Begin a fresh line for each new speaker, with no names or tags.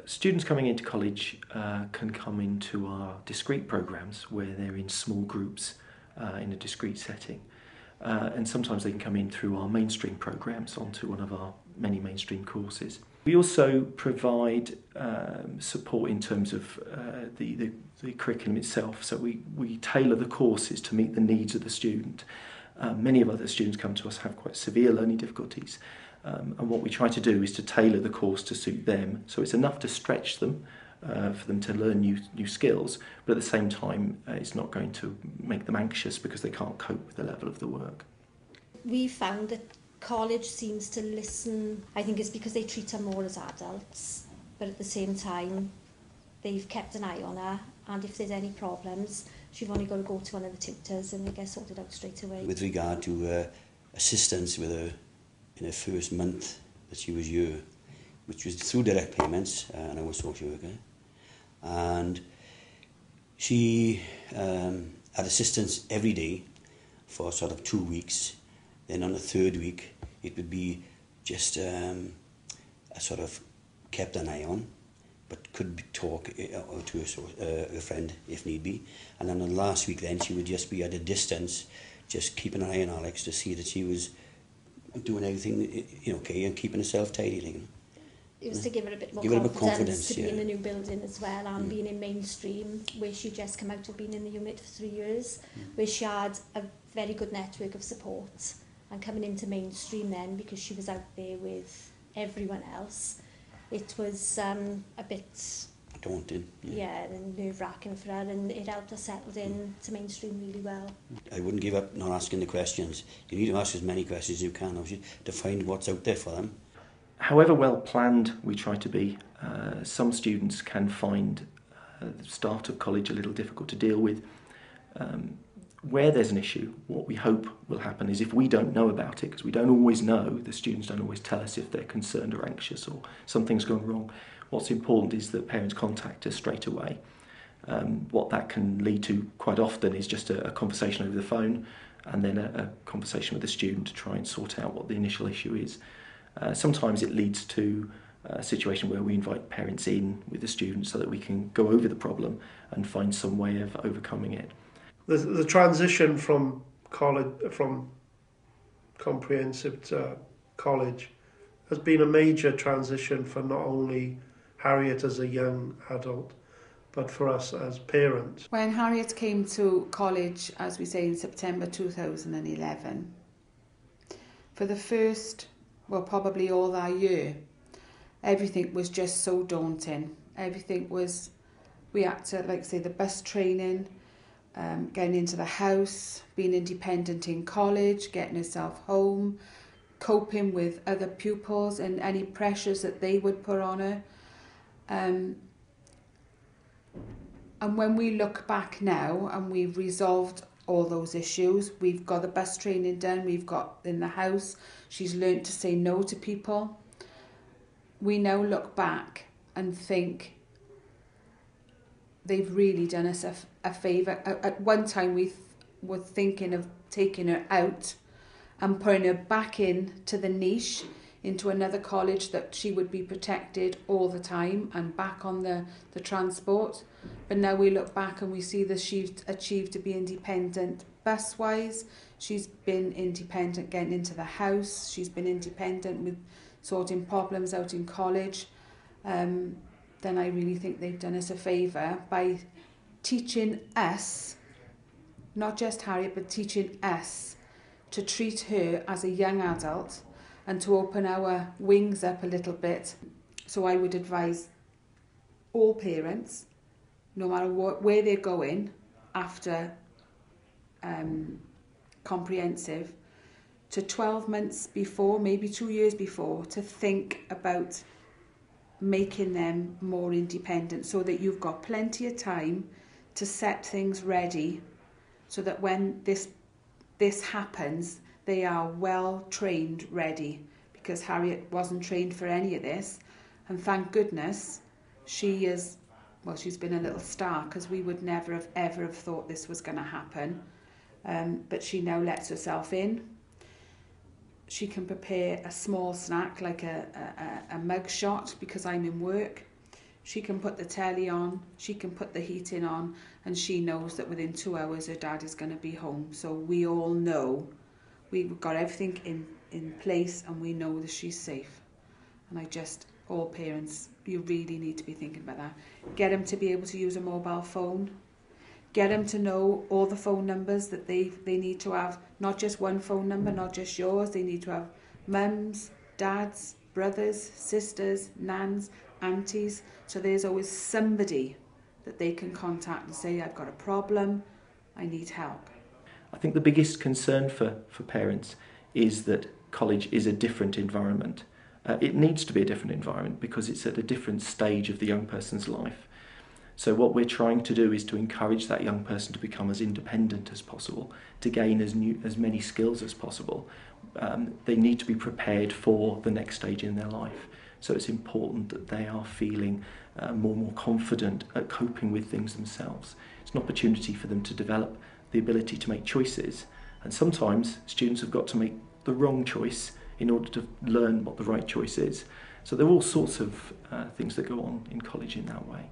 Students coming into college can come into our discrete programmes where they're in small groups in a discrete setting. And sometimes they can come in through our mainstream programmes onto one of our many mainstream courses. We also provide support in terms of the curriculum itself, so we tailor the courses to meet the needs of the student. Many of other students come to us have quite severe learning difficulties, and what we try to do is to tailor the course to suit them, so it's enough to stretch them for them to learn new skills, but at the same time it's not going to make them anxious because they can't cope with the level of the work.
We found that college seems to listen. I think it's because they treat her more as adults, but at the same time they've kept an eye on her, and if there's any problems she've only got to go to one of the tutors and they get sorted out straight away.
With regard to assistance with her in her first month that she was here, which was through direct payments, and I was a social worker, and she had assistance every day for sort of 2 weeks. Then on the third week it would be just a sort of kept an eye on, but could talk to a friend if need be. And then on the last week then she would just be at a distance, just keeping an eye on Alex to see that she was doing everything okay and keeping herself tidy.
It was to give her a bit more
confidence
to be in the new building as well, and being in mainstream, where she'd just come out of being in the unit for 3 years, where she had a very good network of support, and coming into mainstream then, because she was out there with everyone else, it was a bit
daunting.
And nerve-wracking for her, and it helped her settle in to mainstream really well.
I wouldn't give up not asking the questions. You need to ask as many questions as you can, obviously, to find what's out there for them.
However well planned we try to be, some students can find the start of college a little difficult to deal with. Where there's an issue, what we hope will happen is if we don't know about it, because we don't always know, the students don't always tell us if they're concerned or anxious or something's gone wrong. What's important is that parents contact us straight away. What that can lead to quite often is just a conversation over the phone, and then a conversation with the student to try and sort out what the initial issue is. Sometimes it leads to a situation where we invite parents in with the students so that we can go over the problem and find some way of overcoming it.
The transition from college, from comprehensive to college, has been a major transition for not only Harriet as a young adult, but for us as parents.
When Harriet came to college, as we say, in September 2011, for the first, probably all that year, everything was just so daunting. Everything was, we had to, the bus training, getting into the house, being independent in college, getting herself home, coping with other pupils and any pressures that they would put on her. And when we look back now and we've resolved all those issues, we've got the bus training done, we've got in the house, she's learnt to say no to people. We now look back and think they've really done us a favour. At one time we were thinking of taking her out and putting her back in to the niche, into another college that she would be protected all the time and back on the transport. But now we look back and we see that she's achieved to be independent bus-wise. She's been independent getting into the house. She's been independent with sorting problems out in college. Then I really think they've done us a favour by teaching us, not just Harriet, but teaching us to treat her as a young adult and to open our wings up a little bit. So I would advise all parents, no matter where they're going after comprehensive, to 12 months before, maybe 2 years before, to think about making them more independent, so that you've got plenty of time to set things ready, so that when this happens, they are well trained, ready, because Harriet wasn't trained for any of this, and thank goodness she is. Well, she's been a little star, because we would never have ever have thought this was going to happen, but she now lets herself in. She can prepare a small snack like a mug shot because I'm in work. She can put the telly on, she can put the heating on, and she knows that within 2 hours her dad is going to be home. So we all know we've got everything in place, and we know that she's safe. And all parents, you really need to be thinking about that. Get them to be able to use a mobile phone. Get them to know all the phone numbers that they need to have. Not just one phone number, not just yours. They need to have mums, dads, brothers, sisters, nans, aunties. So there's always somebody that they can contact and say, I've got a problem, I need help.
I think the biggest concern for parents is that college is a different environment. It needs to be a different environment because it's at a different stage of the young person's life. So what we're trying to do is to encourage that young person to become as independent as possible, to gain as many skills as possible. They need to be prepared for the next stage in their life. So it's important that they are feeling more confident at coping with things themselves. It's an opportunity for them to develop the ability to make choices. And sometimes students have got to make the wrong choice in order to learn what the right choice is. So there are all sorts of things that go on in college in that way.